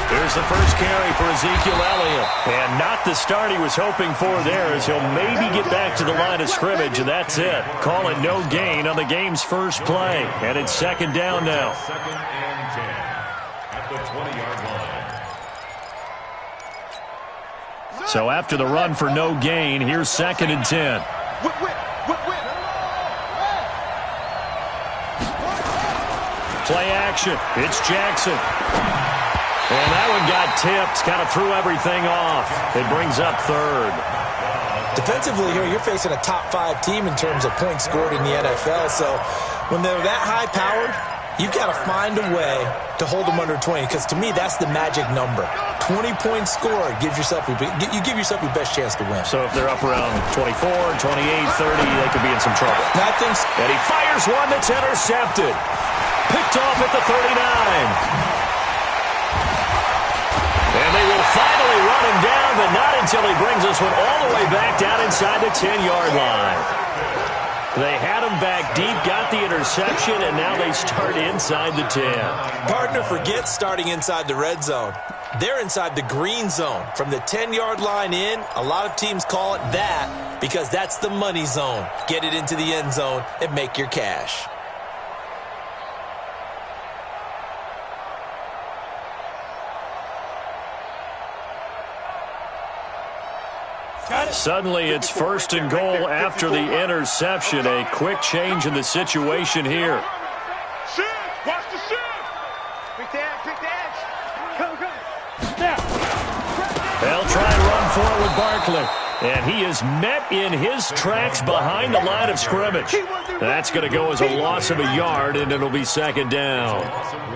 Here's the first carry for Ezekiel Elliott. And not the start he was hoping for there, as he'll maybe get back to the line of scrimmage, and that's it. Call it no gain on the game's first play. And it's second down now. Second and 10 at the 20-yard line. So after the run for no gain, here's second and 10. Play action. It's Jackson. And that one got tipped, kind of threw everything off. It brings up third. Defensively here, you're facing a top-5 team in terms of points scored in the NFL. So when they're that high-powered, you got to find a way to hold them under 20. Because to me, that's the magic number. 20 points scored gives yourself you give yourself your best chance to win. So if they're up around 24, 28, 30, they could be in some trouble. And he fires one that's intercepted. Picked off at the 39. And they will finally run him down, but not until he brings this one all the way back down inside the 10-yard line. They had him back deep, got the interception, and now they start inside the 10. Partner forgets starting inside the red zone. They're inside the green zone. From the 10-yard line in, a lot of teams call it that because that's the money zone. Get it into the end zone and make your cash. Suddenly it's first and goal after the interception. A quick change in the situation here. Watch the shift. Pick the edge. Come. They'll try and run for it with Barkley. And he is met in his tracks behind the line of scrimmage. That's going to go as a loss of a yard, and it'll be second down.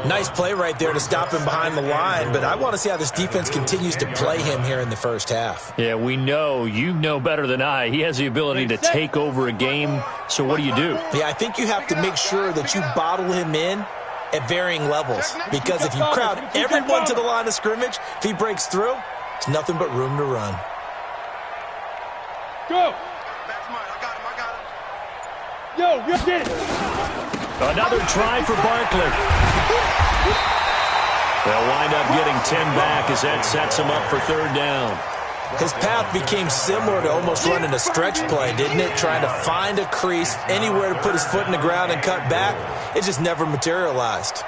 Nice play right there to stop him behind the line, but I want to see how this defense continues to play him here in the first half. Yeah, we know. You know better than I. He has the ability to take over a game, so what do? Yeah, I think you have to make sure that you bottle him in at varying levels, because if you crowd everyone to the line of scrimmage, if he breaks through, it's nothing but room to run. Go. Yo, you did it. Another try for Barkley. They'll wind up getting 10 back as that sets him up for third down. His path became similar to almost running a stretch play, didn't it? Trying to find a crease, anywhere to put his foot in the ground and cut back. It just never materialized.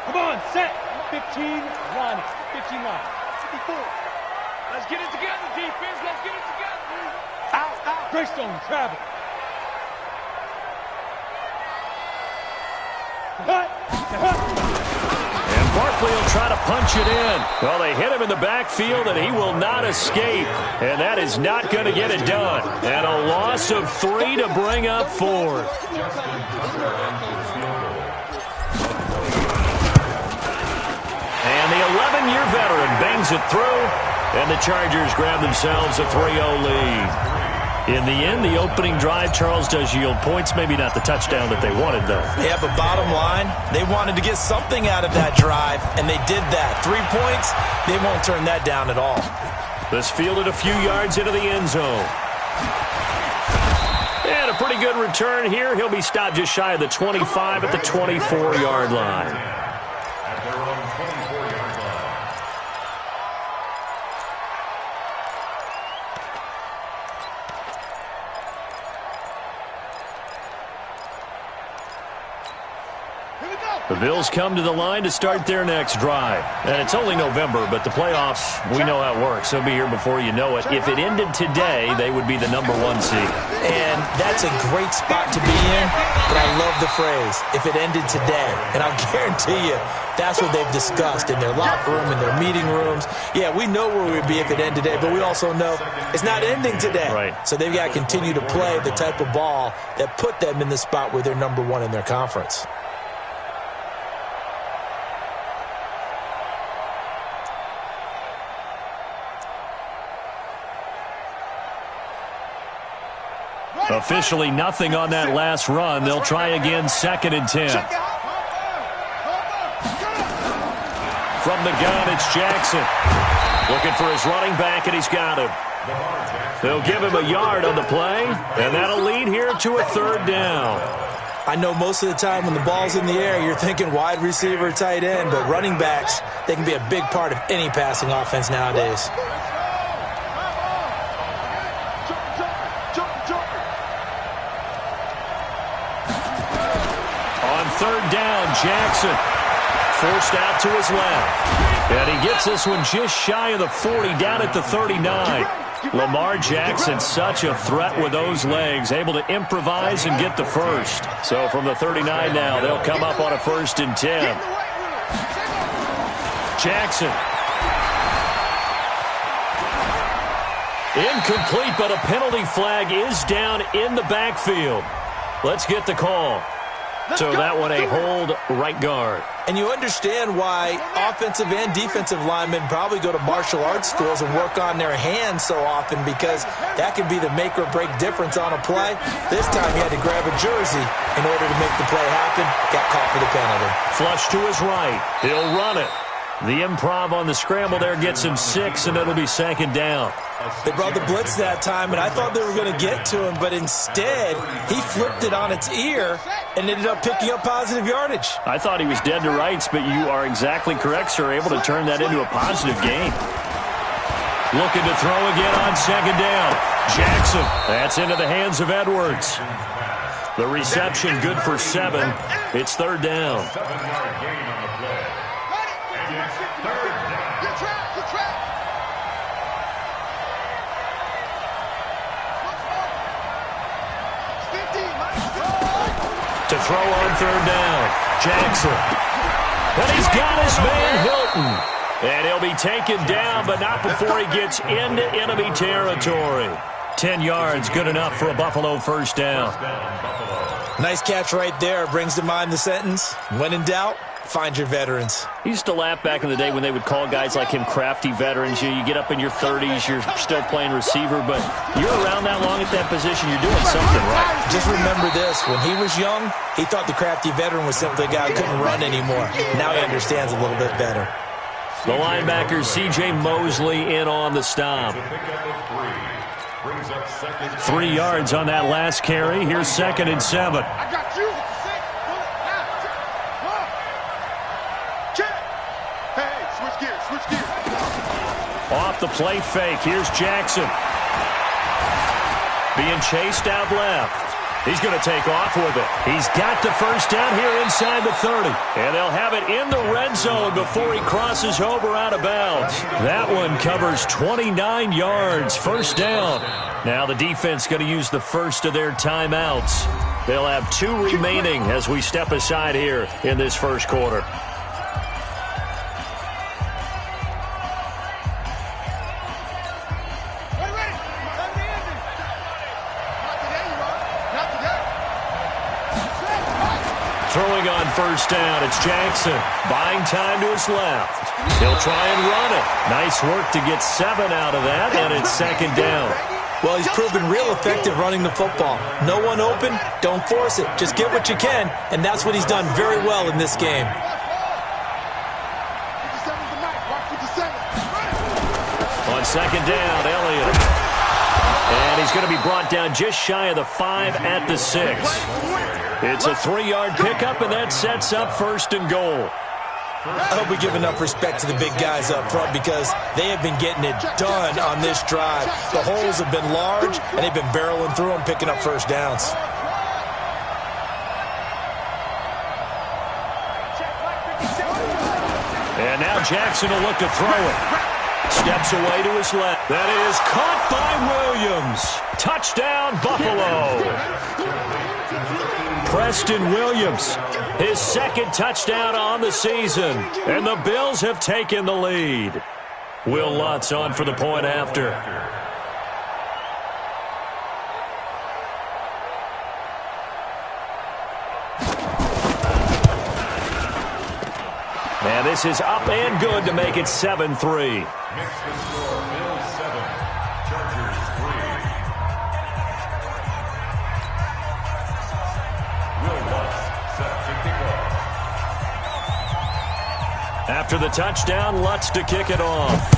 Come on, set. 15 line. 15 line. 54. Let's get it together, defense. Let's get it together. Out. Greystone, travel. And Barkley will try to punch it in. Well, they hit him in the backfield, and he will not escape. And that is not going to get it done. And a loss of 3 to bring up fourth. And the 11-year veteran bangs it through, and the Chargers grab themselves a 3-0 lead. In the end, the opening drive, Charles, does yield points. Maybe not the touchdown that they wanted, though. Yeah, but bottom line, they wanted to get something out of that drive, and they did that. 3 points, they won't turn that down at all. This fielded a few yards into the end zone. And a pretty good return here. He'll be stopped just shy of the 25 at the 24-yard line. At their own 24-yard line. The Bills come to the line to start their next drive. And it's only November, but the playoffs, we know how it works. They'll be here before you know it. If it ended today, they would be the #1 seed. And that's a great spot to be in, but I love the phrase, if it ended today. And I'll guarantee you, that's what they've discussed in their locker room, in their meeting rooms. Yeah, we know where we'd be if it ended today, but we also know it's not ending today. Right. So they've got to continue to play the type of ball that put them in the spot where they're #1 in their conference. Officially nothing on that last run. They'll try again, 2nd and 10. From the gun, it's Jackson. Looking for his running back, and he's got him. They'll give him a yard on the play, and that'll lead here to a 3rd down. I know most of the time when the ball's in the air, you're thinking wide receiver, tight end, but running backs, they can be a big part of any passing offense nowadays. On 3rd down, Jackson forced out to his left. And he gets this one just shy of the 40, down at the 39. Lamar Jackson, such a threat with those legs, able to improvise and get the first. So from the 39 now, they'll come up on a 1st and 10. Jackson. Incomplete, but a penalty flag is down in the backfield. Let's get the call. So that one a hold, right guard. And you understand why offensive and defensive linemen probably go to martial arts schools and work on their hands so often, because that can be the make or break difference on a play. This time he had to grab a jersey in order to make the play happen. Got caught for the penalty. Flush to his right. He'll run it. The improv on the scramble there gets him 6, and it'll be 2nd down. They brought the blitz that time, and I thought they were going to get to him, but instead he flipped it on its ear and ended up picking up positive yardage. I thought he was dead to rights, but you are exactly correct, sir. Able to turn that into a positive gain. Looking to throw again on 2nd down. Jackson. That's into the hands of Edwards. The reception good for 7. It's 3rd down. 7-yard gain on the play. And it's 3rd down. To throw on 3rd down. Jackson. And he's got his man Hilton. And he'll be taken down, but not before he gets into enemy territory. 10 yards, good enough for a Buffalo 1st down. Nice catch right there. Brings to mind the sentence, when in doubt, find your veterans. He used to laugh back in the day when they would call guys like him crafty veterans. You get up in your 30s, you're still playing receiver, but you're around that long at that position, you're doing something right. Just remember this, when he was young, he thought the crafty veteran was simply a guy who couldn't run anymore. Now he understands a little bit better. The linebacker, C.J. Mosley, in on the stop. 3 yards on that last carry. Here's 2nd and 7. I got you. Hey, switch gears. Off the play fake. Here's Jackson. Being chased out left. He's going to take off with it. He's got the 1st down here inside the 30. And they'll have it in the red zone before he crosses over out of bounds. That one covers 29 yards. 1st down. Now the defense going to use the first of their timeouts. They'll have 2 remaining as we step aside here in this 1st quarter. Throwing on 1st down, it's Jackson. Buying time to his left. He'll try and run it. Nice work to get 7 out of that, and it's 2nd down. Well, he's proven real effective running the football. No one open, don't force it. Just get what you can, and that's what he's done very well in this game. On 2nd down, Elliott. And he's going to be brought down just shy of the 5 at the 6. It's a 3-yard pickup, and that sets up 1st and goal. I hope we give enough respect to the big guys up front, because they have been getting it done on this drive. The holes have been large, and they've been barreling through them, picking up 1st downs. And now Jackson will look to throw it. Steps away to his left. That is caught by Williams. Touchdown, Buffalo. Preston Williams, his 2nd touchdown on the season. And the Bills have taken the lead. Will Lutz on for the point after. And this is up and good to make it 7-3. Makes the score Bills 7, Chargers 3. Will Lutz set to kick off. After the touchdown, Lutz to kick it off.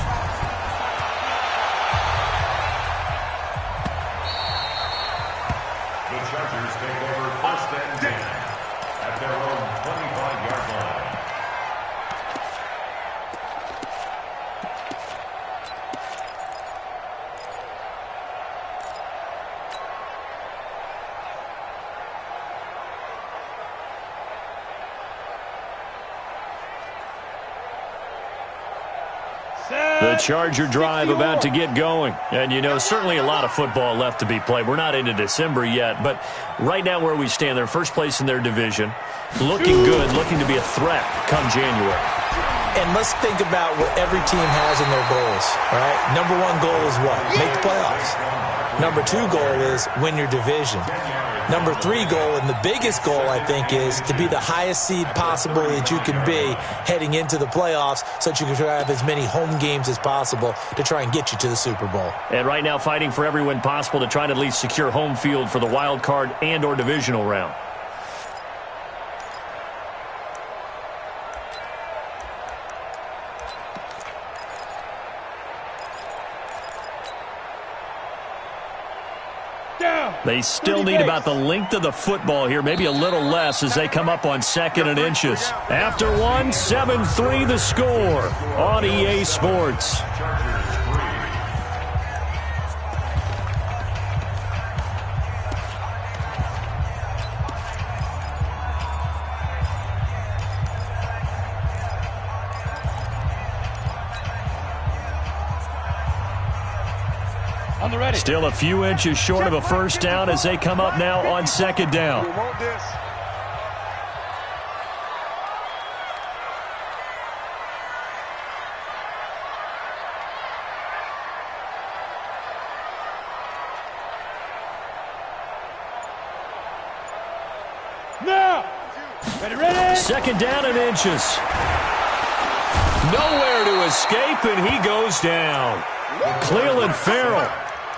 Charger drive about to get going. And, you know, certainly a lot of football left to be played. We're not into December yet, but right now where we stand, they're first place in their division. Looking good, looking to be a threat come January. And let's think about what every team has in their goals, all right? Number one goal is what? Make the playoffs. Number two goal is win your division. Number three goal, and the biggest goal, I think, is to be the highest seed possible that you can be heading into the playoffs so that you can try to have as many home games as possible to try and get you to the Super Bowl. And right now fighting for every win possible to try to at least secure home field for the wild card and or divisional round. They still need about the length of the football here, maybe a little less as they come up on 2nd and inches. After one, 7-3 the score on EA Sports. On the ready. Still a few inches short of a first down as they come up now on 2nd down. Now. Ready. 2nd down and inches. Nowhere to escape, and he goes down. Cleveland Farrell.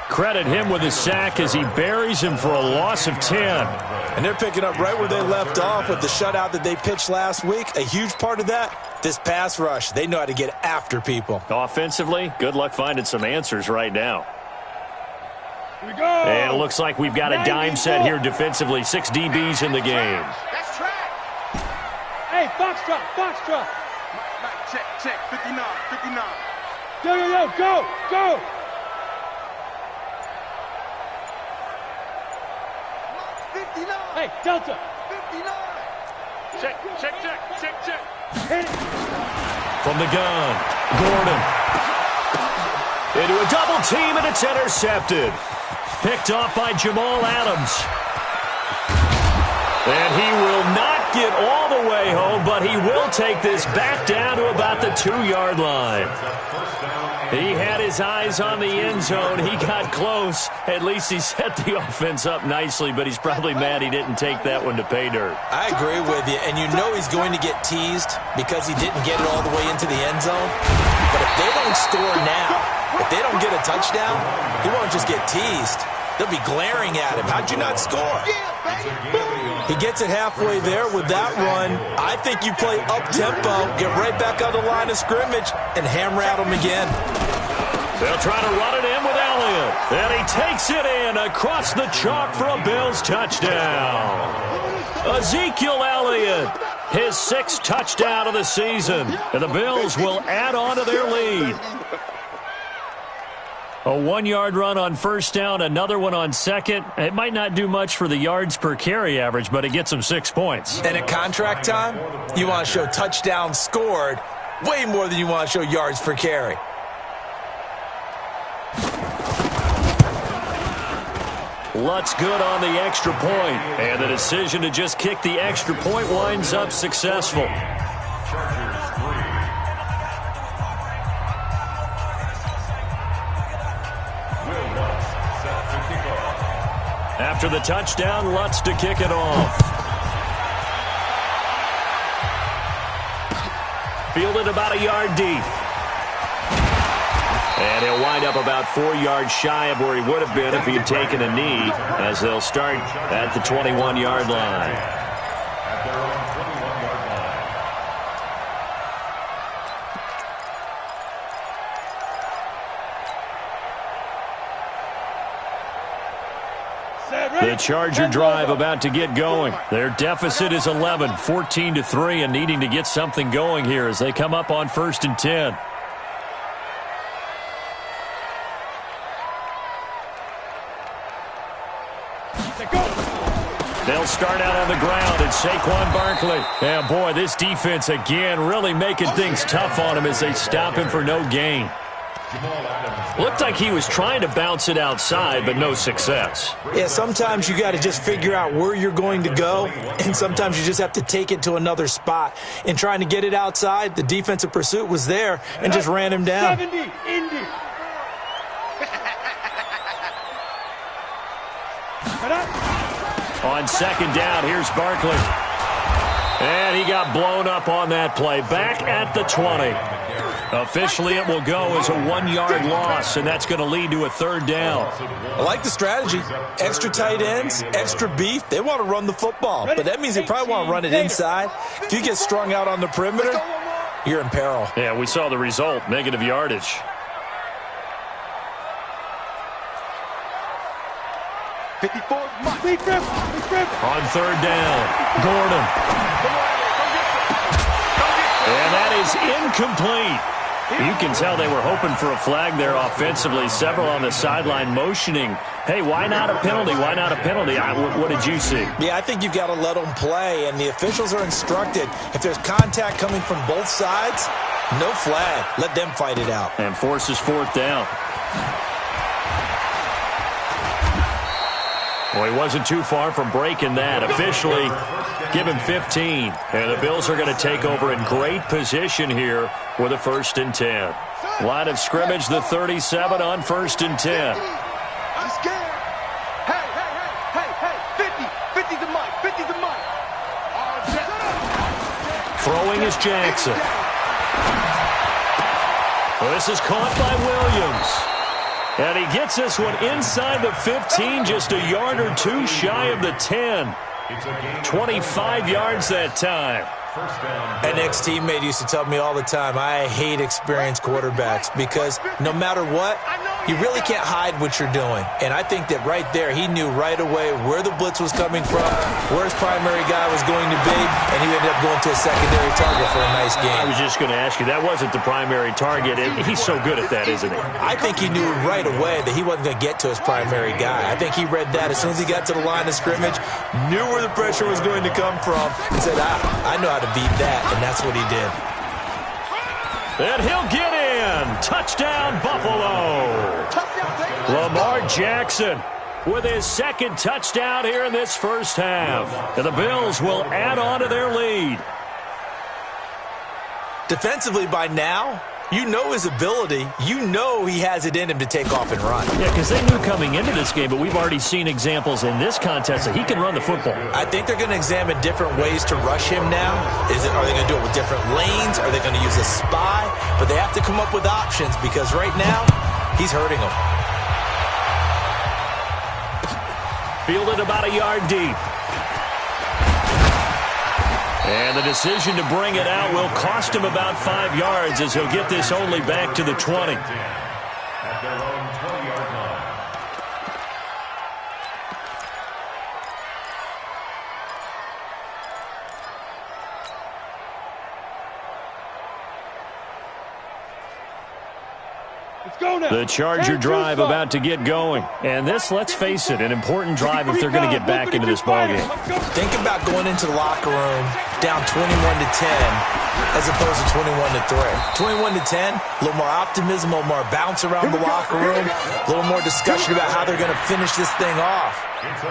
Credit him with a sack as he buries him for a loss of 10. And they're picking up right where they left off with the shutout that they pitched last week. A huge part of that, this pass rush. They know how to get after people. Offensively, good luck finding some answers right now. Here we go. And it looks like we've got a dime set here defensively. 6 DBs in the game. That's track. Hey, Foxtrot. Check, 59. Yo, go. 59. Hey, Delta. 59. Check. Hit it. From the gun, Gordon. Into a double team, and it's intercepted. Picked off by Jamal Adams. And he will not get all the way home, but he will take this back down to about the 2-yard line. He had his eyes on the end zone. He got close. At least he set the offense up nicely, but he's probably mad he didn't take that one to pay dirt. I agree with you, and you know he's going to get teased because he didn't get it all the way into the end zone. But if they don't score now, if they don't get a touchdown, he won't just get teased. They'll be glaring at him. How'd you not score? He gets it halfway there with that run. I think you play up-tempo, get right back on the line of scrimmage, and hammer at him again. They'll try to run it in with Elliott. And he takes it in across the chalk for a Bills touchdown. Ezekiel Elliott, his 6th touchdown of the season. And the Bills will add on to their lead. A 1-yard run on first down, another one on second. It might not do much for the yards per carry average, but it gets them 6 points. And at contract time, you want to show touchdowns scored way more than you want to show yards per carry. Lutz good on the extra point, and the decision to just kick the extra point winds up successful. After the touchdown, Lutz to kick it off. Fielded about a yard deep. And he'll wind up about 4 yards shy of where he would have been if he had taken a knee, as they'll start at the 21-yard line. At their own 21-yard line. The Charger drive about to get going. Their deficit is 11, 14-3, and needing to get something going here as they come up on 1st and 10. They'll start out on the ground, and Saquon Barkley. And boy, this defense again really making things tough on him as they stop him for no gain. Looked like he was trying to bounce it outside, but no success. Yeah, sometimes you got to just figure out where you're going to go, and sometimes you just have to take it to another spot. In trying to get it outside, the defensive pursuit was there and just ran him down. 70, Indy. On second down, here's Barkley. And he got blown up on that play. Back at the 20. Officially, it will go as a 1-yard loss, and that's going to lead to a third down. I like the strategy. Extra tight ends, extra beef. They want to run the football, but that means they probably want to run it inside. If you get strung out on the perimeter, you're in peril. Yeah, we saw the result, negative yardage. On third down, Gordon. And that is incomplete. You can tell they were hoping for a flag there offensively. Several on the sideline motioning, hey, why not a penalty? Why not a penalty? What did you see? Yeah, I think you've got to let them play, and the officials are instructed. If there's contact coming from both sides, no flag. Let them fight it out. And forces fourth down. Well, he wasn't too far from breaking that. Officially, give him 15. And the Bills are going to take over in great position here with a 1st and 10. Line of scrimmage, the 37 on 1st and 10. I'm scared. Hey, 50. 50 to Mike. 50 to Mike. Throwing is Jackson. Well, this is caught by Williams. And he gets this one inside the 15, just a yard or two shy of the 10. 25 yards that time. An ex-teammate used to tell me all the time, I hate experienced quarterbacks because no matter what, you really can't hide what you're doing. And I think that right there, he knew right away where the blitz was coming from, where his primary guy was going to be, and he ended up going to a secondary target for a nice game. I was just going to ask you, that wasn't the primary target. He's so good at that, isn't he? I think he knew right away that he wasn't going to get to his primary guy. I think he read that as soon as he got to the line of scrimmage, knew where the pressure was going to come from, and said, I know how to beat that, and that's what he did. And he'll get in. Touchdown, Buffalo. Lamar Jackson with his second touchdown here in this first half. And the Bills will add on to their lead. Defensively by now, you know his ability. You know he has it in him to take off and run. Yeah, because they knew coming into this game, but we've already seen examples in this contest that he can run the football. I think they're going to examine different ways to rush him now. Are they going to do it with different lanes? Are they going to use a spy? But they have to come up with options because right now, he's hurting them. Fielded about a yard deep. And the decision to bring it out will cost him about 5 yards as he'll get this only back to the 20. At their own 20-yard line. Let's go now. The Charger drive about to get going. And this, let's face it, an important drive if they're going to get back into this ballgame. Think about going into the locker room down 21-10 as opposed to 21-3. 21-10, a little more optimism, a little more bounce around the locker room, a little more discussion about how they're going to finish this thing off.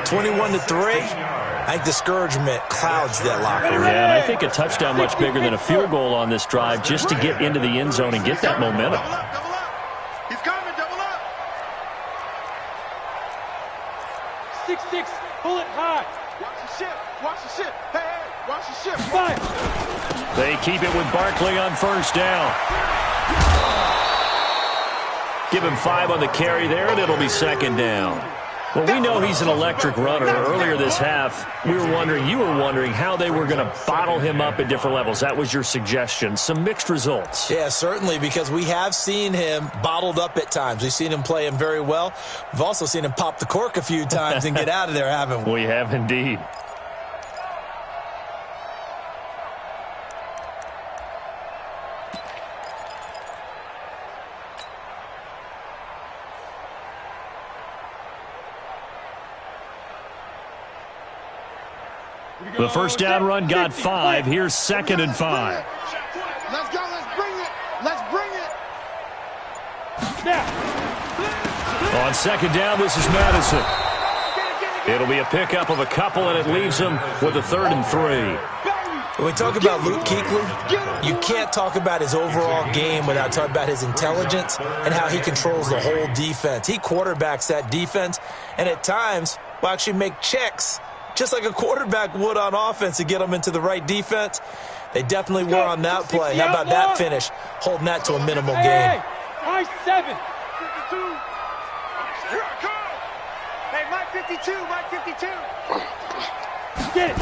21-3, I think discouragement clouds that locker room. Yeah, and I think a touchdown much bigger than a field goal on this drive just to get into the end zone and get that momentum. He's coming, double up. 6-6, pull it high. Watch the ship, watch the ship. Hey, watch the ship. Fire. They keep it with Barkley on first down. Give him 5 on the carry there, and it'll be second down. Well, we know he's an electric runner. Earlier this half, you were wondering how they were going to bottle him up at different levels. That was your suggestion. Some mixed results. Yeah, certainly, because we have seen him bottled up at times. We've seen him play him very well. We've also seen him pop the cork a few times and get out of there, haven't we? We have indeed. The first down run got 5. Here's 2nd and 5. Let's go, let's bring it. Let's bring it. On second down, this is Madison. It'll be a pickup of a couple, and it leaves him with a 3rd and 3. When we talk about Luke Kuechly, you can't talk about his overall game without talking about his intelligence and how he controls the whole defense. He quarterbacks that defense, and at times will actually make checks, just like a quarterback would on offense, to get them into the right defense. They definitely were on that play. How about that finish, holding that to a minimal gain? Nice 7. Hey, Mike 52, Mike 52. Get it.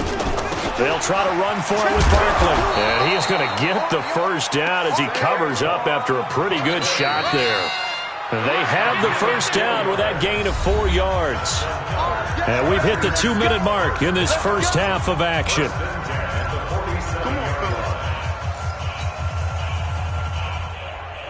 They'll try to run for it with Barkley. And he's going to get the first down as he covers up after a pretty good shot there. They have the first down with that gain of 4 yards. And we've hit the 2-minute mark in this first half of action.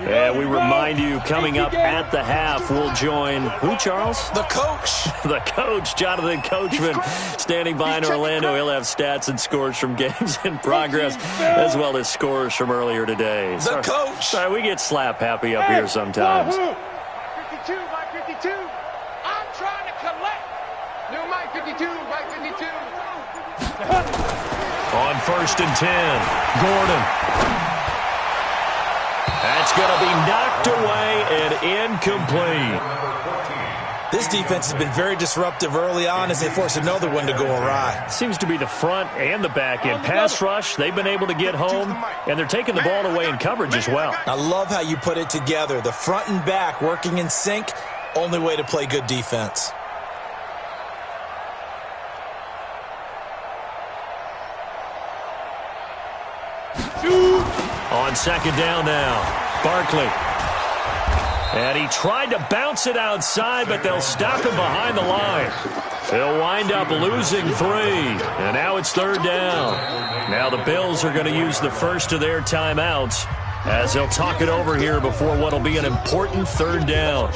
And we remind you, coming up at the half, we'll join who, Charles? The coach. The coach, Jonathan Coachman, standing by in Orlando. He'll have stats and scores from games in progress, as well as scores from earlier today. The coach. Sorry, we get slap happy up here sometimes. 52, Mike 52. I'm trying to collect. New Mike 52, Mike 52. On 1st and 10, Gordon. That's going to be knocked away and incomplete. This defense has been very disruptive early on as they force another one to go awry. Seems to be the front and the back end. Pass rush, they've been able to get home, and they're taking the ball away in coverage as well. I love how you put it together. The front and back working in sync, only way to play good defense. On second down now, Barkley. And he tried to bounce it outside, but they'll stop him behind the line. They'll wind up losing 3, and now it's 3rd down. Now the Bills are going to use the first of their timeouts as they'll talk it over here before what will be an important 3rd down.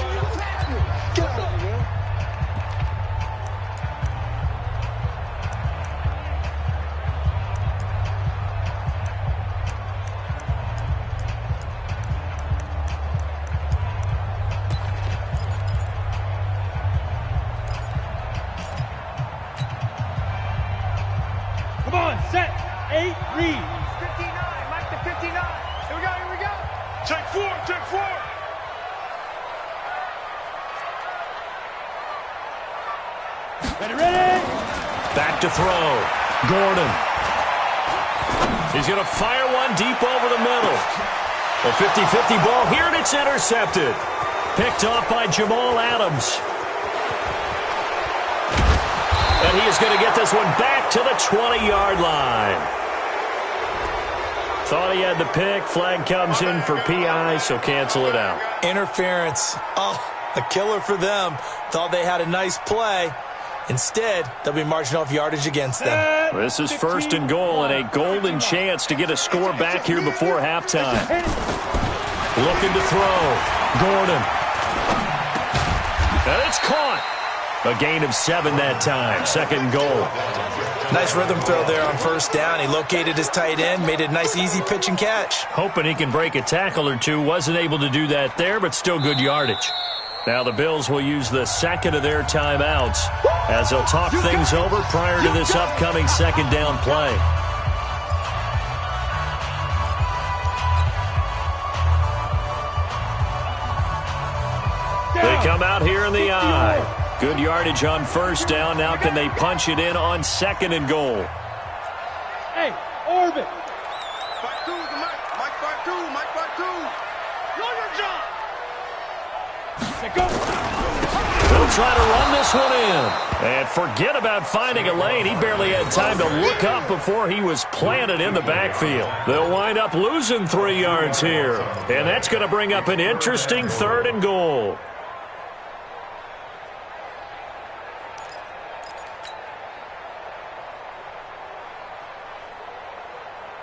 Come on, set, 8, read. 59, Mike to 59. Here we go, here we go. Check 4, check 4. Ready. Back to throw. Gordon. He's going to fire one deep over the middle. A 50-50 ball here, and it's intercepted. Picked off by Jamal Adams. And he is going to get this one back to the 20-yard line. Thought he had the pick. Flag comes in for PI, so cancel it out. Interference. Oh, a killer for them. Thought they had a nice play. Instead, they'll be marching off yardage against them. This is 1st and goal, and a golden chance to get a score back here before halftime. Looking to throw. Gordon. And it's caught. A gain of 7 that time. 2nd goal. Nice rhythm throw there on 1st down. He located his tight end, made it a nice, easy pitch and catch. Hoping he can break a tackle or two. Wasn't able to do that there, but still good yardage. Now the Bills will use the 2nd of their timeouts as they'll talk things over prior to this upcoming 2nd down play. They come out here in the eye. Good yardage on 1st down. Now can they punch it in on 2nd and goal? Hey, orbit. 5-2 to Mike. Mike 5-2. Mike 5-2. Know your job. Go. They'll try to run this one in. And forget about finding a lane. He barely had time to look up before he was planted in the backfield. They'll wind up losing 3 yards here. And that's going to bring up an interesting 3rd and goal.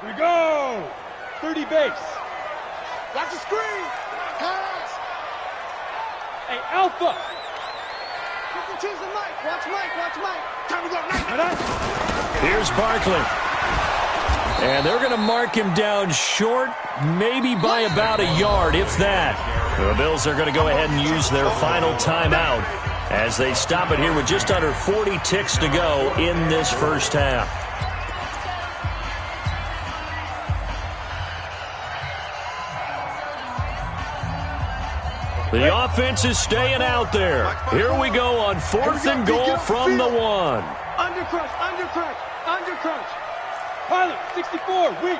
We go. 30 base. Watch the screen. Pass. Hey, Alpha. 52's the Mike. Watch Mike. Watch Mike. Time to go. Mike. Here's Barkley. And they're going to mark him down short, maybe by about a yard, if that. The Bills are going to go ahead and use their final timeout as they stop it here with just under 40 ticks to go in this first half. The offense is staying out there. Here we go on 4th and goal from the 1. Under crunch, under crunch, under crunch. Pilot, 64, weak.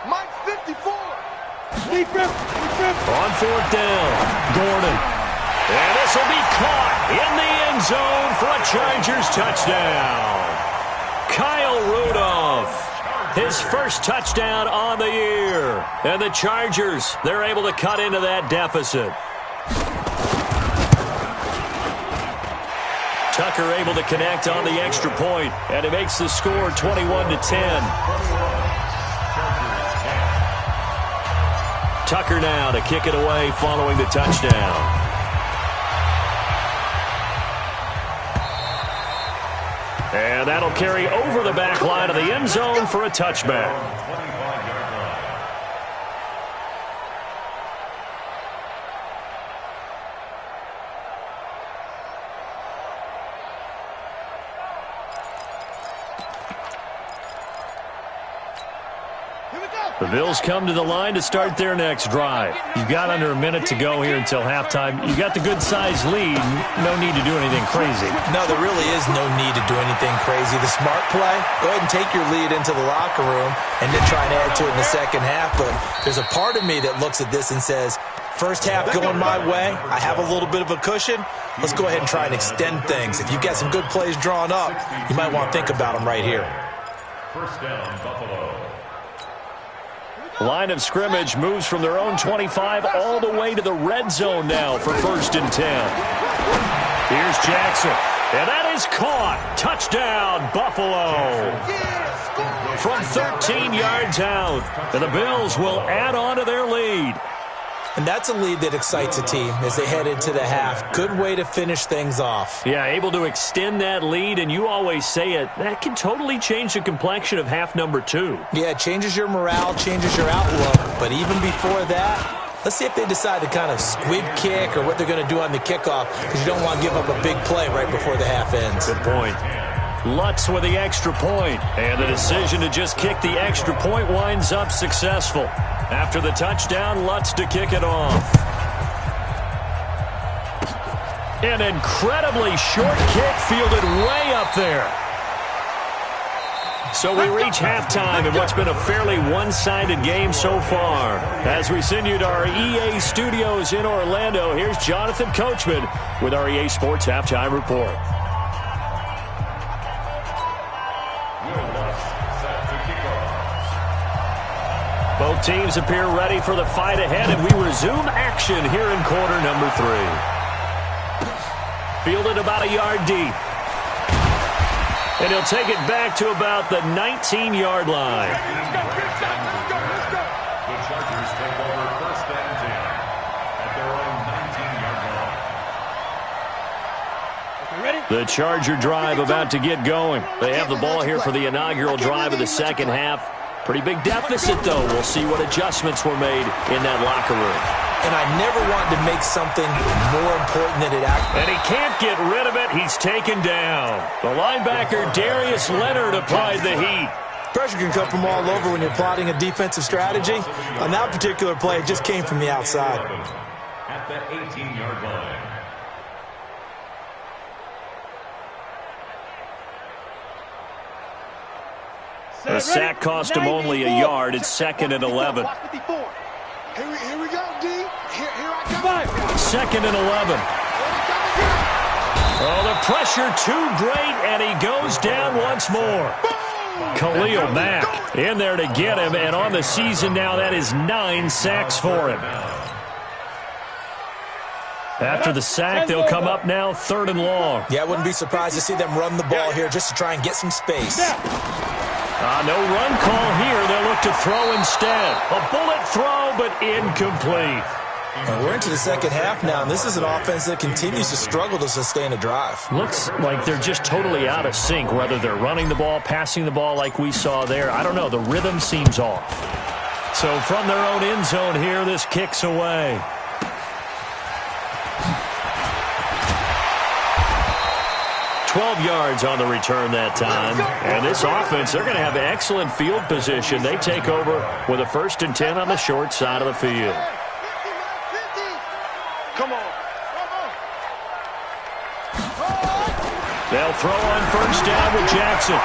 Mike 54. Deep grip, deep grip. On 4th down, Gordon. And this will be caught in the end zone for a Chargers touchdown. Kyle Rudolph, his first touchdown on the year. And the Chargers, they're able to cut into that deficit. Tucker able to connect on the extra point, and it makes the score 21-10. Tucker now to kick it away following the touchdown. And that'll carry over the back line of the end zone for a touchback. The Bills come to the line to start their next drive. You've got under a minute to go here until halftime. You've got the good-sized lead. No need to do anything crazy. No, there really is no need to do anything crazy. The smart play, go ahead and take your lead into the locker room and then try and add to it in the second half. But there's a part of me that looks at this and says, first half going my way, I have a little bit of a cushion. Let's go ahead and try and extend things. If you've got some good plays drawn up, you might want to think about them right here. First down, Buffalo. Line of scrimmage moves from their own 25 all the way to the red zone now for 1st and 10. Here's Jackson, and that is caught. Touchdown, Buffalo. From 13 yards out, and the Bills will add on to their lead. And that's a lead that excites a team as they head into the half. Good way to finish things off. Yeah, able to extend that lead, and you always say it, that can totally change the complexion of half number 2. Yeah, it changes your morale, changes your outlook. But even before that, let's see if they decide to kind of squib kick or what they're going to do on the kickoff, because you don't want to give up a big play right before the half ends. Good point. Lutz with the extra point, and the decision to just kick the extra point winds up successful. After the touchdown, Lutz to kick it off. An incredibly short kick fielded way up there. So we reach halftime in what's been a fairly one-sided game so far. As we send you to our EA studios in Orlando, here's Jonathan Coachman with our EA Sports Halftime Report. Both teams appear ready for the fight ahead, and we resume action here in quarter number 3. Fielded about a yard deep. And he'll take it back to about the 19-yard line. The Chargers take over 1st and 10 at their own 19-yard line. The Charger drive about to get going. They have the ball here for the inaugural drive of the second half. Pretty big deficit, though. We'll see what adjustments were made in that locker room. And I never wanted to make something more important than it actually. And he can't get rid of it. He's taken down. The linebacker, Darius Leonard, applied the heat. Pressure can come from all over when you're plotting a defensive strategy. On that particular play, it just came from the outside. At the 18-yard line. The sack cost him only a yard. It's 2nd and 11. Here we go, D. Here I go. 2nd and 11. Oh, the pressure too great, and he goes down once more. Khalil Mack in there to get him, and on the season now, that is 9 sacks for him. After the sack, they'll come up now 3rd and long. Yeah, I wouldn't be surprised to see them run the ball here just to try and get some space. No run call here. They'll look to throw instead. A bullet throw, but incomplete. And we're into the second half now, and this is an offense that continues to struggle to sustain a drive. Looks like they're just totally out of sync, whether they're running the ball, passing the ball like we saw there. I don't know. The rhythm seems off. So from their own end zone here, this kicks away. Yards on the return that time. And this offense, they're going to have excellent field position. They take over with a 1st and 10 on the short side of the field. Come on. They'll throw on 1st down with Jackson.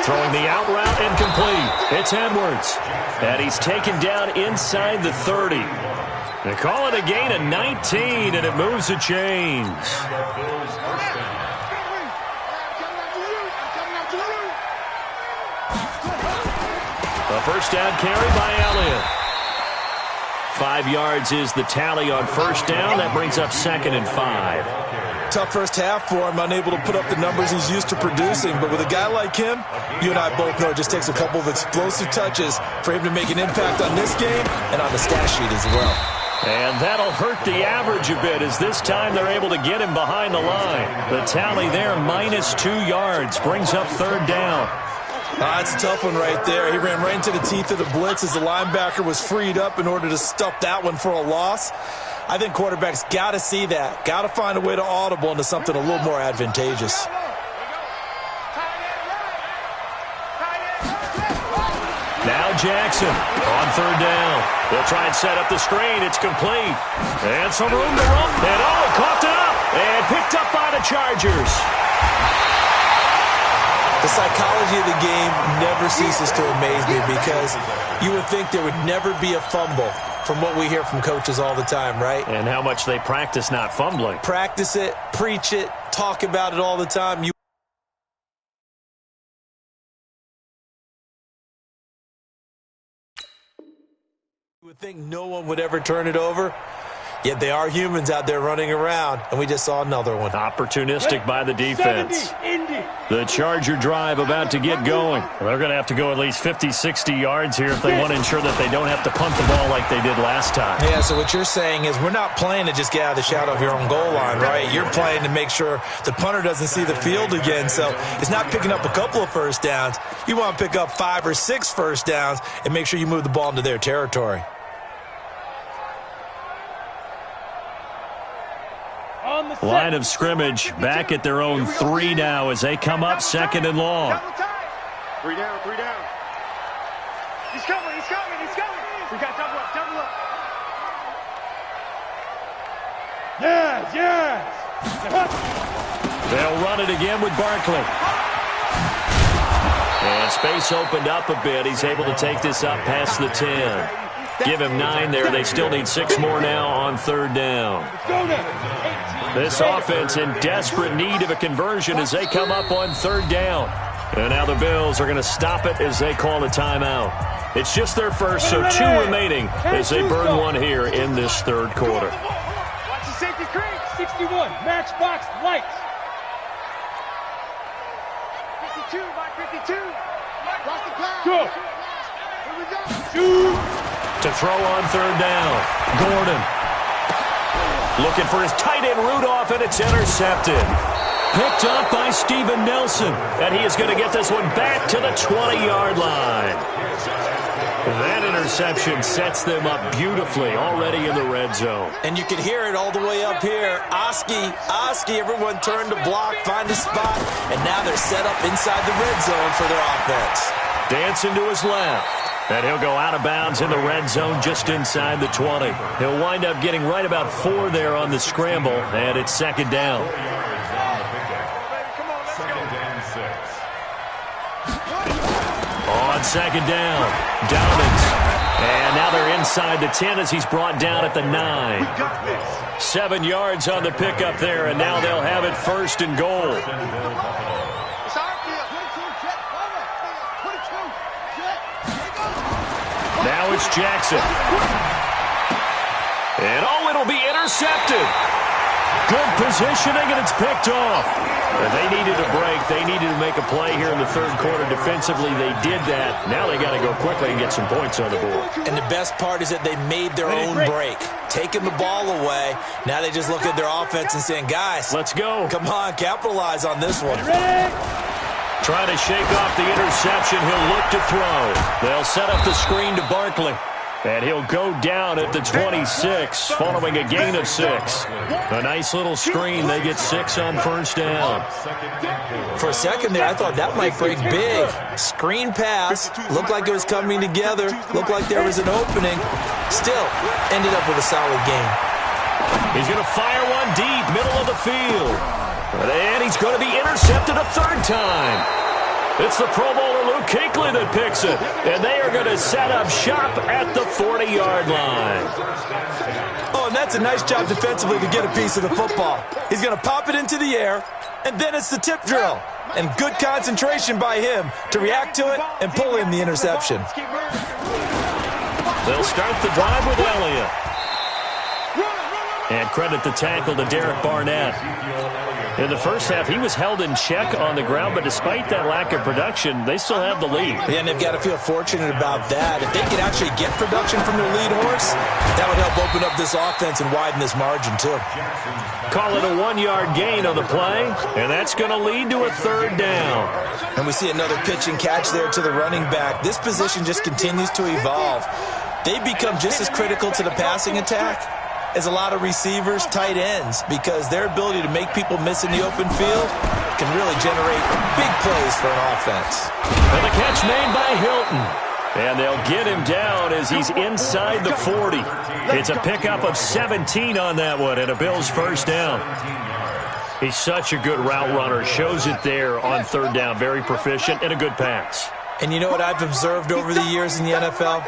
Throwing the out route incomplete. It's Edwards. And he's taken down inside the 30. They call it a gain of 19, and it moves the chains. A 1st down carry by Elliott. 5 yards is the tally on 1st down. That brings up 2nd and 5. Tough first half for him, unable to put up the numbers he's used to producing. But with a guy like him, you and I both know it just takes a couple of explosive touches for him to make an impact on this game and on the stat sheet as well. And that'll hurt the average a bit, as this time they're able to get him behind the line. The tally there, -2 yards, brings up 3rd down. It's a tough one right there. He ran right into the teeth of the blitz as the linebacker was freed up in order to stuff that one for a loss. I think quarterbacks got to see that. Got to find a way to audible into something a little more advantageous. Now Jackson on 3rd down. They'll try and set up the screen. It's complete. And some room to run. And coughed it up. And picked up by the Chargers. The psychology of the game never ceases to amaze me, because you would think there would never be a fumble from what we hear from coaches all the time, right? And how much they practice not fumbling. Practice it, preach it, talk about it all the time. You would think no one would ever turn it over. Yet they are humans out there running around, and we just saw another one. Opportunistic by the defense. The Charger drive about to get going. They're going to have to go at least 50, 60 yards here if they want to ensure that they don't have to punt the ball like they did last time. Yeah, so what you're saying is we're not playing to just get out of the shadow of your own goal line, right? You're playing to make sure the punter doesn't see the field again. So it's not picking up a couple of 1st downs. You want to pick up 5 or 6 1st downs and make sure you move the ball into their territory. Line of scrimmage back at their own 3 now as they come up 2nd and long. 3 down. He's coming. We got double up. Yes. They'll run it again with Barkley. And space opened up a bit. He's able to take this up past the 10. Give him 9 there. They still need 6 more now on 3rd down. This offense in desperate need of a conversion as they come up on 3rd down. And now the Bills are going to stop it as they call a timeout. It's just their first, so 2 remaining as they burn one here in this 3rd quarter. Watch the safety screen. 61. Matchbox lights. 52 by 52. Watch the pass. Go. Here we go. Shoot. To throw on 3rd down. Gordon. Looking for his tight end Rudolph, and it's intercepted. Picked up by Steven Nelson, and he is going to get this one back to the 20-yard line. That interception sets them up beautifully already in the red zone. And you can hear it all the way up here. Oski, everyone turned to block, find a spot, and now they're set up inside the red zone for their offense. Dancing to his left. And he'll go out of bounds in the red zone just inside the 20. He'll wind up getting right about 4 there on the scramble, and it's 2nd down. On 2nd down, Dobbins. And now they're inside the 10 as he's brought down at the 9. 7 yards on the pickup there, and now they'll have it 1st and goal. Now it's Jackson. And it'll be intercepted. Good positioning, and it's picked off. And they needed a break. They needed to make a play here in the third quarter defensively. They did that. Now they got to go quickly and get some points on the board. And the best part is that they made their own break, taking the ball away. Now they just look at their offense and saying, guys, let's go. Come on, capitalize on this one. Trying to shake off the interception. He'll look to throw. They'll set up the screen to Barkley. And he'll go down at the 26 following a gain of 6. A nice little screen. They get 6 on first down. For a second there, I thought that might break big. Screen pass. Looked like it was coming together. Looked like there was an opening. Still, ended up with a solid game. He's going to fire one deep, middle of the field. And he's going to be intercepted a third time. It's the Pro Bowler Luke Kuechly that picks it. And they are going to set up shop at the 40-yard line. Oh, and that's a nice job defensively to get a piece of the football. He's going to pop it into the air, and then it's the tip drill. And good concentration by him to react to it and pull in the interception. They'll start the drive with Elliott. And credit the tackle to Derek Barnett. In the first half, he was held in check on the ground, but despite that lack of production, they still have the lead. Yeah, and they've got to feel fortunate about that. If they could actually get production from their lead horse, that would help open up this offense and widen this margin, too. Call it a 1-yard gain on the play, and that's going to lead to a third down. And we see another pitch and catch there to the running back. This position just continues to evolve. They've become just as critical to the passing attack as a lot of receivers, tight ends, because their ability to make people miss in the open field can really generate big plays for an offense. And the catch made by Hilton. And they'll get him down as he's inside the 40. It's a pickup of 17 on that one and a Bills first down. He's such a good route runner. Shows it there on third down. Very proficient and a good pass. And you know what I've observed over the years in the NFL?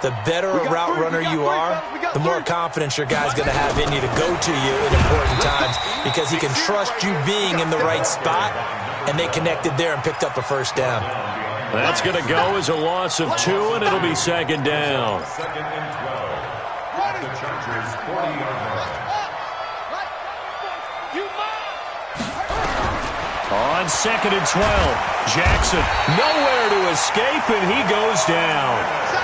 The better a route runner you are, the more confidence your guy's going to have in you to go to you in important times because he can trust you being in the right spot, and they connected there and picked up a first down. That's going to go as a loss of 2, and it'll be second down. Second and 12 at the Chargers' 40-yard line. On second and 12, Jackson nowhere to escape, and he goes down.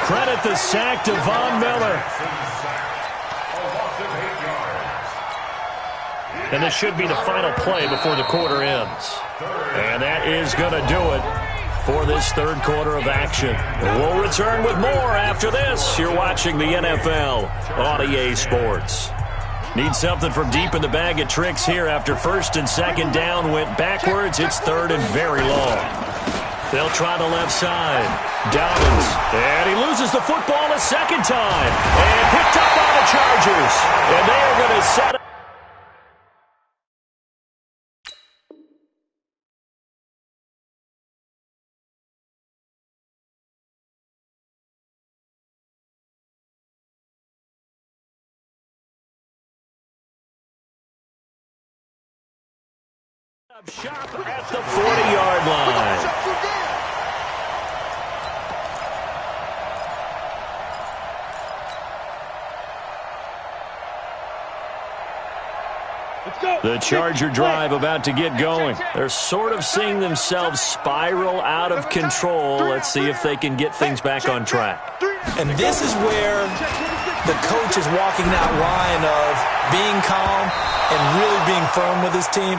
Credit the sack to Von Miller. And this should be the final play before the quarter ends. And that is going to do it for this third quarter of action. We'll return with more after this. You're watching the NFL on EA Sports. Need something from deep in the bag of tricks here after first and second down went backwards. It's third and very long. They'll try the left side. Dobbins. And he loses the football a second time. And picked up by the Chargers. And they are going to set up. Shop at the 40-yard line. The Charger drive about to get going. They're sort of seeing themselves spiral out of control. Let's see if they can get things back on track. And this is where the coach is walking that line of being calm and really being firm with his team.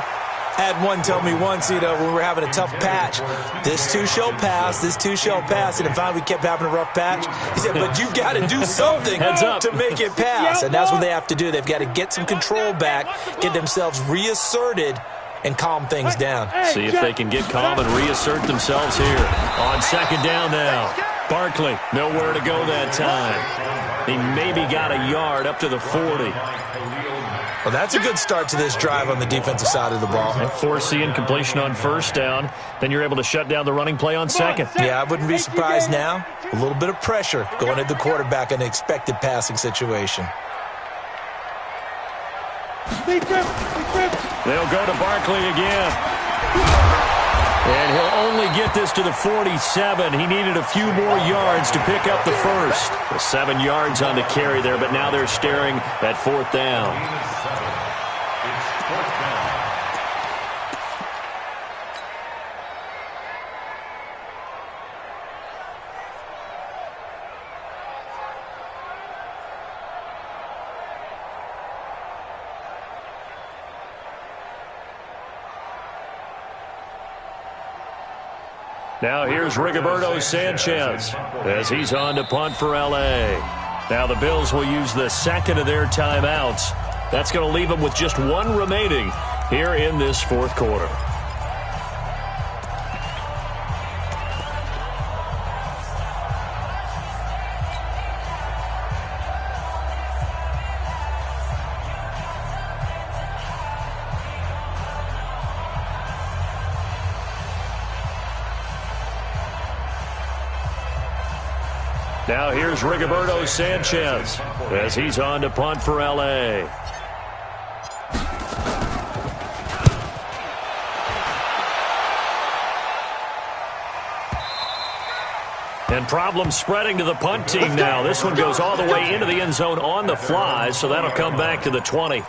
Had one tell me once, when we were having a tough patch, this too shall pass, this too shall pass, and then finally we kept having a rough patch. He said, but you've got to do something to make it pass, and that's what they have to do. They've got to get some control back, get themselves reasserted, and calm things down. See if they can get calm and reassert themselves here. On second down now, Barkley, nowhere to go that time. He maybe got a yard up to the 40. Well, that's a good start to this drive on the defensive side of the ball. And force the incompletion on first down. Then you're able to shut down the running play on second. Yeah, I wouldn't be surprised now. A little bit of pressure going at the quarterback in an expected passing situation. They'll go to Barkley again. And he'll only get this to the 47. He needed a few more yards to pick up the first. 7 yards on the carry there, but now they're staring at fourth down. Now here's Rigoberto Sanchez as he's on to punt for L.A. Now the Bills will use the second of their timeouts. That's going to leave them with just one remaining here in this fourth quarter. Now here's Rigoberto Sanchez as he's on to punt for L.A. And problems spreading to the punt team now. This one goes all the way into the end zone on the fly, so that'll come back to the 20.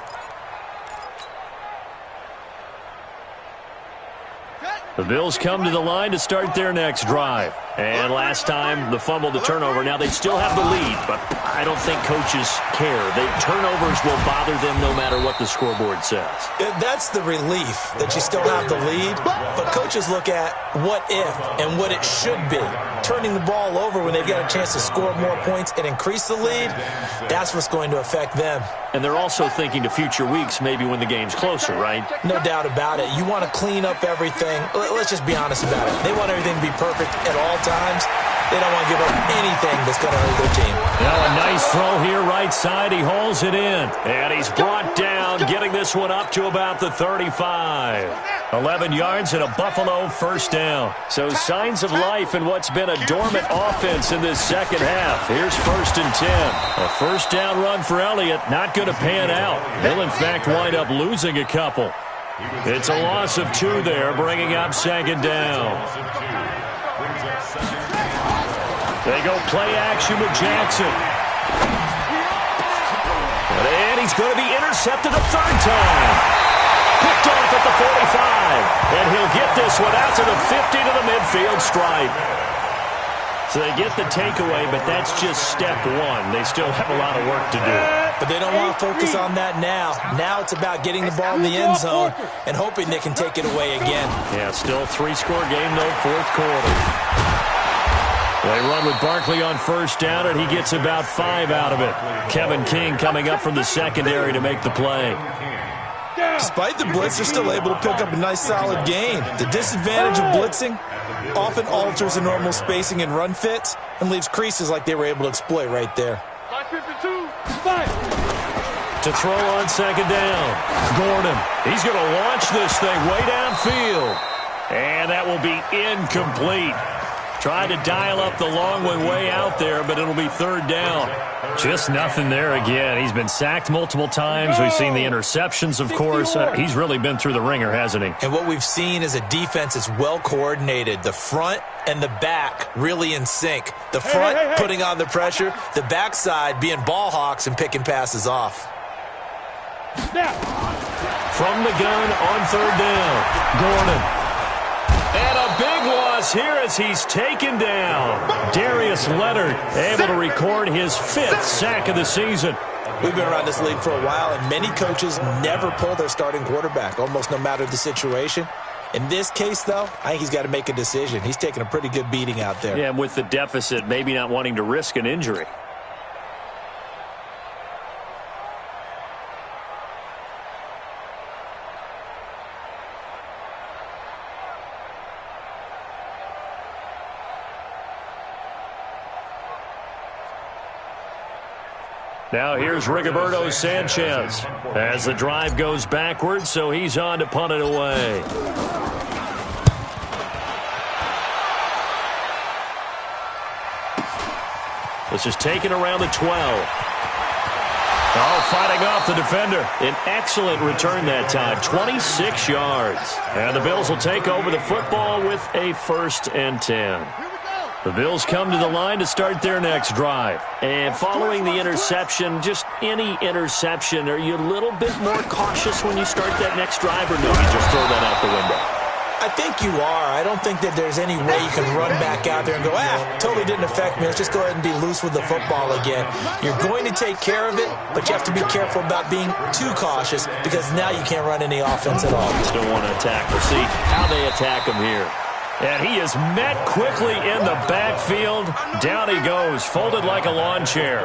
The Bills come to the line to start their next drive. And last time, the fumble, the turnover. Now, they still have the lead, but I don't think coaches care. Turnovers will bother them no matter what the scoreboard says. That's the relief that you still have the lead, but coaches look at what if and what it should be. Turning the ball over when they've got a chance to score more points and increase the lead, that's what's going to affect them. And they're also thinking to future weeks, maybe when the game's closer, right? No doubt about it. You want to clean up everything. Let's just be honest about it. They want everything to be perfect at all times. They don't want to give up anything that's going to hurt their team. Now a nice throw here right side. He hauls it in. And he's brought down, getting this one up to about the 35. 11 yards and a Buffalo first down. So signs of life in what's been a dormant offense in this second half. Here's 1st and 10. A first down run for Elliott. Not going to pan out. He'll, in fact, wind up losing a couple. It's a loss of 2 there, bringing up 2nd down. They go play action with Jackson. And he's going to be intercepted a 3rd time. Picked off at the 45. And he'll get this one out to the 50 to the midfield stripe. So they get the takeaway, but that's just step 1. They still have a lot of work to do. But they don't want to focus on that now. Now it's about getting the ball in the end zone and hoping they can take it away again. Yeah, still 3-score game, though, 4th quarter. They run with Barkley on first down, and he gets about 5 out of it. Kevin King coming up from the secondary to make the play. Despite the blitz, they're still able to pick up a nice, solid gain. The disadvantage of blitzing often alters the normal spacing and run fits and leaves creases like they were able to exploit right there. To throw on 2nd down, Gordon. He's going to launch this thing way downfield. And that will be incomplete. Tried to dial up the long one way out there, but it'll be 3rd down. Just nothing there again. He's been sacked multiple times. We've seen the interceptions, of course. He's really been through the ringer, hasn't he? And what we've seen is a defense that's well coordinated. The front and the back really in sync. The front putting on the pressure, the backside being ball hawks and picking passes off. From the gun on 3rd down, Gordon. And a big loss here as he's taken down. Darius Leonard able to record his 5th sack of the season. We've been around this league for a while, and many coaches never pull their starting quarterback, almost no matter the situation. In this case, though, I think he's got to make a decision. He's taking a pretty good beating out there. Yeah, and with the deficit, maybe not wanting to risk an injury. Now here's Rigoberto Sanchez as the drive goes backwards, so he's on to punt it away. This is taken around the 12. Oh, fighting off the defender. An excellent return that time, 26 yards. And the Bills will take over the football with a 1st and 10. The Bills come to the line to start their next drive. And following the interception, just any interception, are you a little bit more cautious when you start that next drive, or no, you just throw that out the window? I think you are. I don't think that there's any way you can run back out there and go, totally didn't affect me. Let's just go ahead and be loose with the football again. You're going to take care of it, but you have to be careful about being too cautious because now you can't run any offense at all. Just don't want to attack. We'll see how they attack them here. And he is met quickly in the backfield. Down he goes, folded like a lawn chair.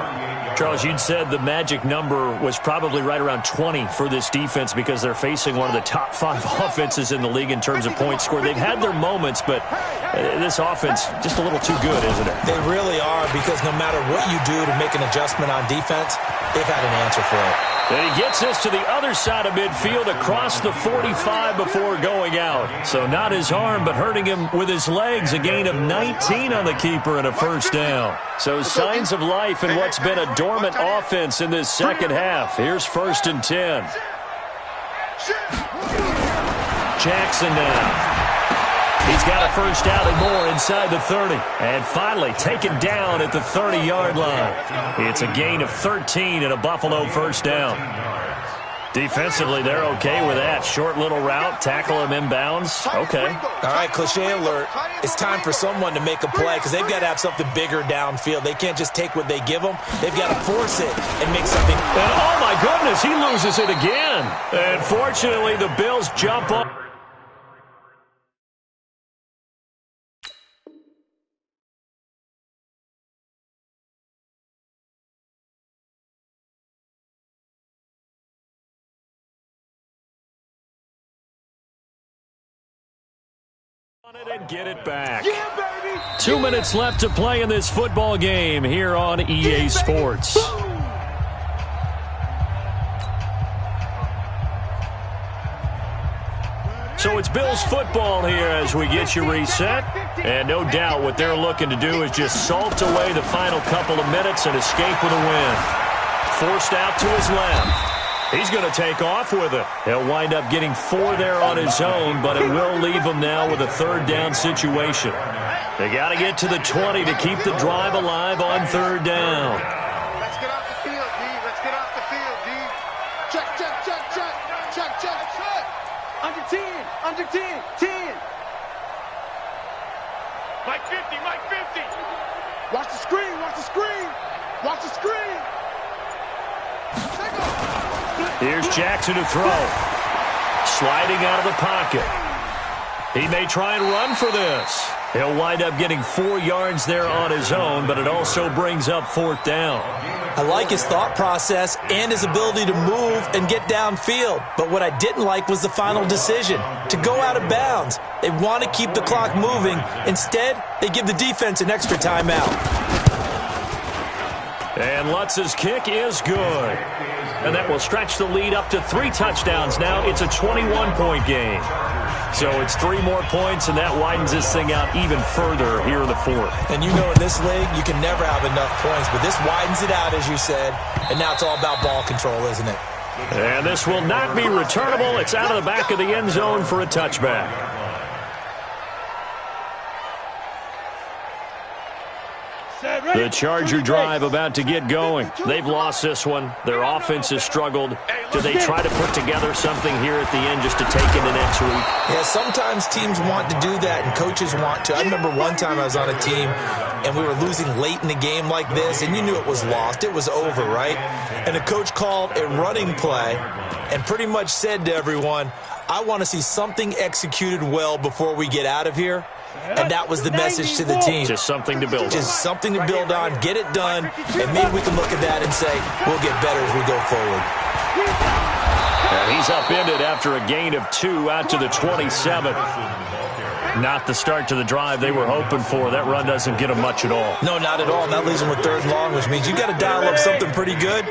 Charles, you'd said the magic number was probably right around 20 for this defense because they're facing one of the top 5 offenses in the league in terms of points scored. They've had their moments, but this offense just a little too good, isn't it? They really are, because no matter what you do to make an adjustment on defense, they've had an answer for it. And he gets us to the other side of midfield across the 45 before going out. So not his arm, but hurting him with his legs. A gain of 19 on the keeper and a first down. So signs of life in what's been a dormant offense in this second half. Here's 1st and 10. Jackson now. He's got a first down and more inside the 30. And finally taken down at the 30-yard line. It's a gain of 13 and a Buffalo first down. Defensively, they're okay with that. Short little route, tackle him inbounds. Okay. All right, cliche alert. It's time for someone to make a play because they've got to have something bigger downfield. They can't just take what they give them. They've got to force it and make something. And oh, my goodness, he loses it again. And fortunately, the Bills jump up. And get it back. Yeah, baby. 2 minutes left to play in this football game here on EA Sports. So it's Bills football here as we get you reset. And no doubt what they're looking to do is just salt away the final couple of minutes and escape with a win. Forced out to his left. He's going to take off with it. He'll wind up getting 4 there on his own, but it will leave him now with a 3rd down situation. They got to get to the 20 to keep the drive alive on 3rd down. Let's get off the field, D. Let's get off the field, D. Check, check, check, check. Check, check, check. Under 10. Under 10. 10. Mike 50, Mike 50. Watch the screen, watch the screen. Watch the screen. Here's Jackson to throw. Sliding out of the pocket. He may try and run for this. He'll wind up getting 4 yards there on his own, but it also brings up 4th down. I like his thought process and his ability to move and get downfield. But what I didn't like was the final decision, to go out of bounds. They want to keep the clock moving. Instead, they give the defense an extra timeout. And Lutz's kick is good. And that will stretch the lead up to 3 touchdowns now. It's a 21-point game. So it's 3 more points, and that widens this thing out even further here in the 4th. And you know in this league, you can never have enough points. But this widens it out, as you said. And now it's all about ball control, isn't it? And this will not be returnable. It's out of the back of the end zone for a touchback. The Charger drive about to get going. They've lost this one. Their offense has struggled. Do they try to put together something here at the end just to take into next week? Yeah, sometimes teams want to do that and coaches want to. I remember one time I was on a team and we were losing late in the game like this, and you knew it was lost. It was over, right? And the coach called a running play and pretty much said to everyone, I want to see something executed well before we get out of here. And that was the message to the team. Just something to build on. Just something to build on, get it done, and maybe we can look at that and say, we'll get better as we go forward. And he's upended after a gain of 2 out to the 27. Not the start to the drive they were hoping for. That run doesn't get them much at all. No, not at all. And that leaves them with 3rd and long, which means you got to dial up something pretty good.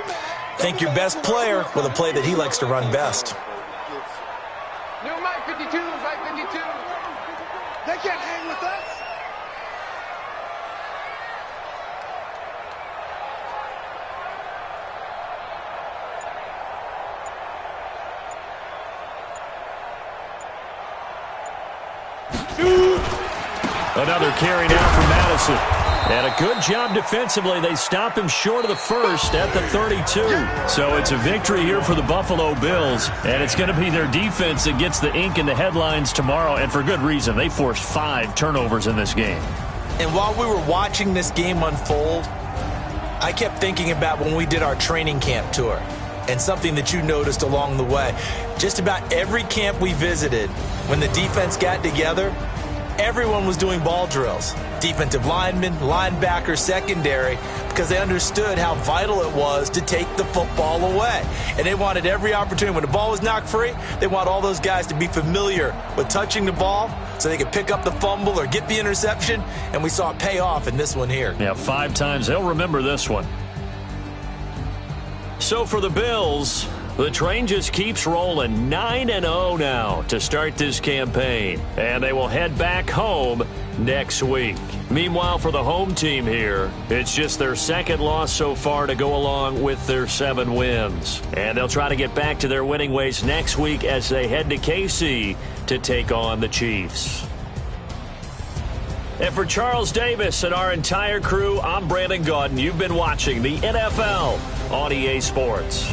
Think your best player with a play that he likes to run best. New Mike 52, Mike 52. They can't hang with us. Another carry now for Madison. And a good job defensively. They stop him short of the first at the 32. So it's a victory here for the Buffalo Bills. And it's going to be their defense that gets the ink in the headlines tomorrow. And for good reason. They forced 5 turnovers in this game. And while we were watching this game unfold, I kept thinking about when we did our training camp tour. And something that you noticed along the way. Just about every camp we visited, when the defense got together, everyone was doing ball drills. Defensive linemen, linebackers, secondary, because they understood how vital it was to take the football away. And they wanted every opportunity. When the ball was knocked free, they want all those guys to be familiar with touching the ball so they could pick up the fumble or get the interception. And we saw it pay off in this one here. Yeah, 5 times. They'll remember this one. So for the Bills, the train just keeps rolling. 9-0 now to start this campaign. And they will head back home next week. Meanwhile, for the home team here, it's just their second loss so far to go along with their 7 wins. And they'll try to get back to their winning ways next week as they head to KC to take on the Chiefs. And for Charles Davis and our entire crew, I'm Brandon Gaudin. You've been watching the NFL on EA Sports.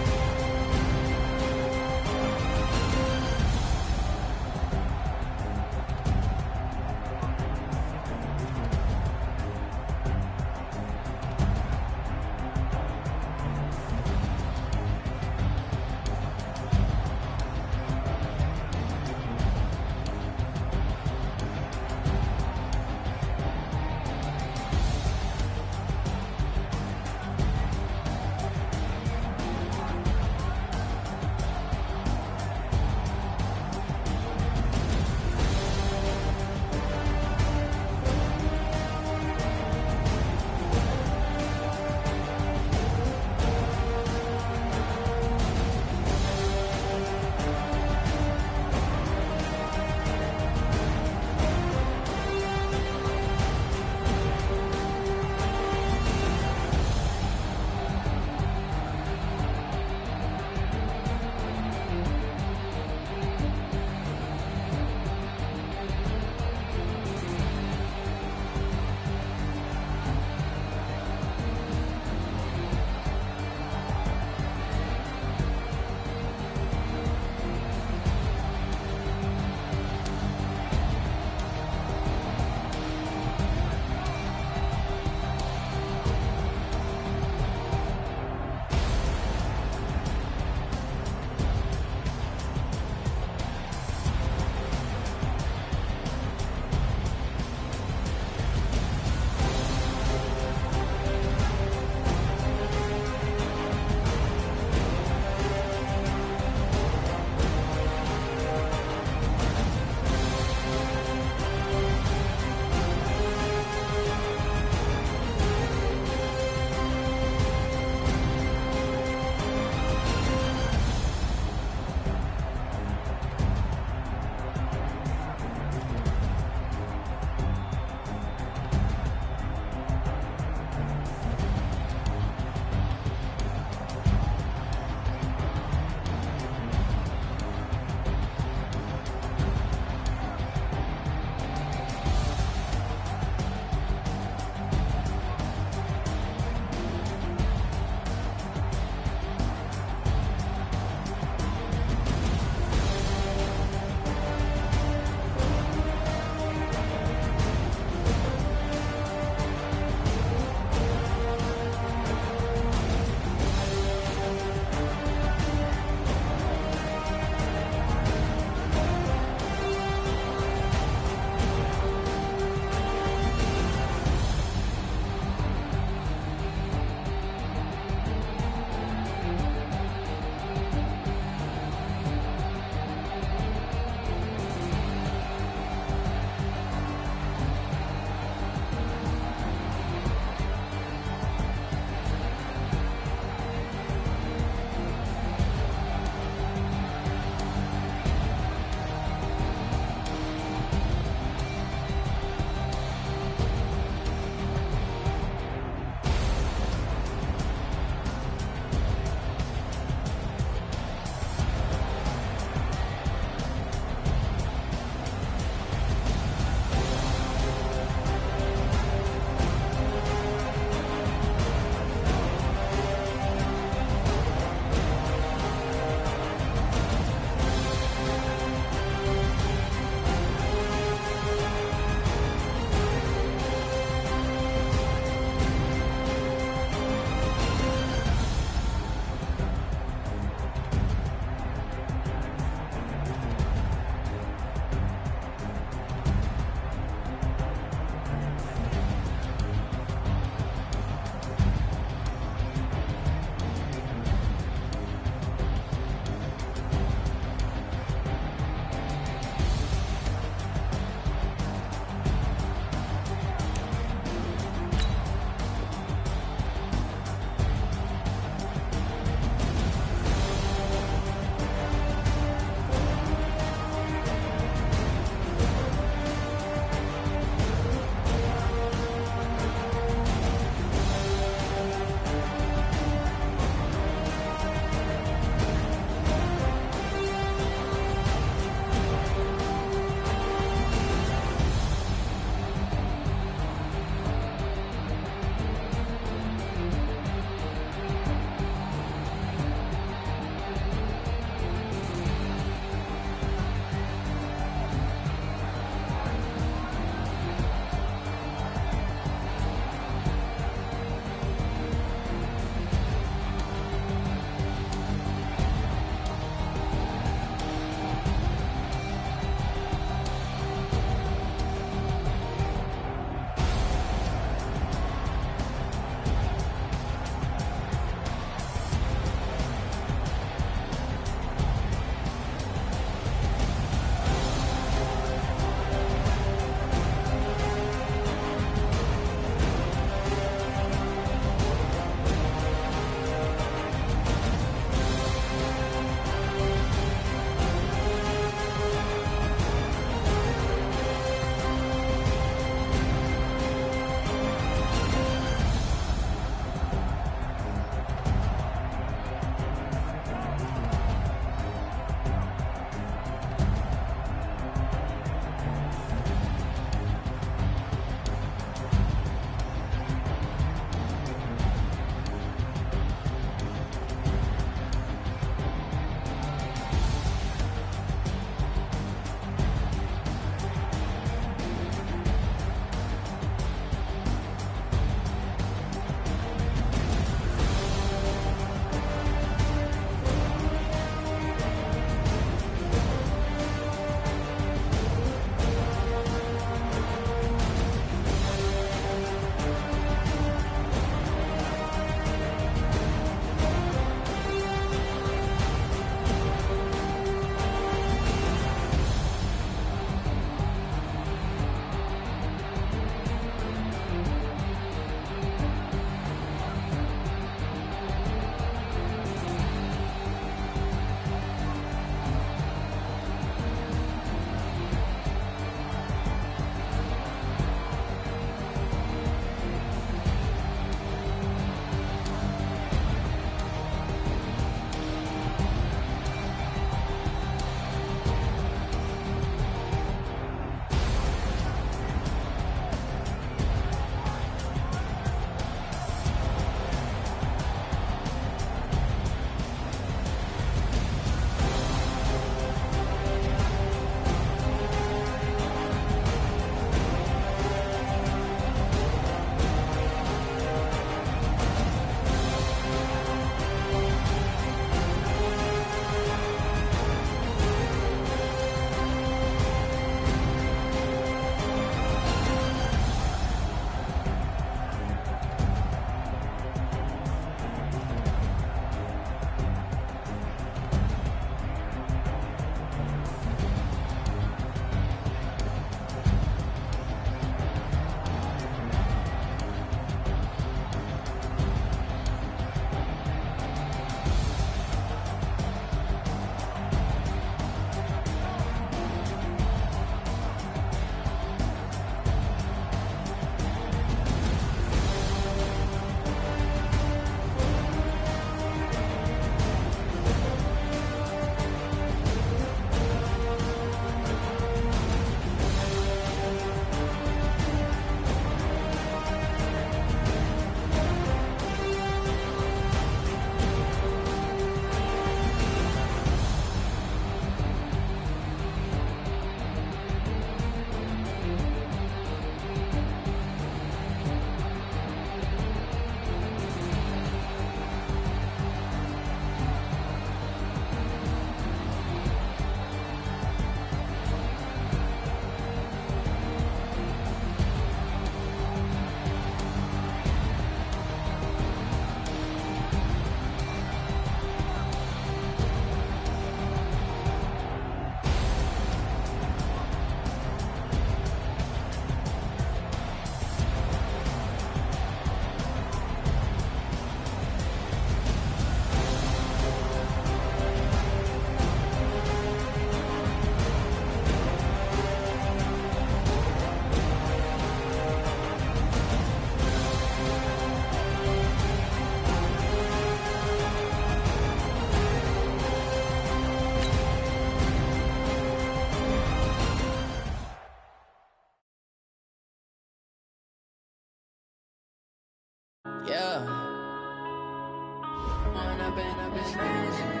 I've been snitching.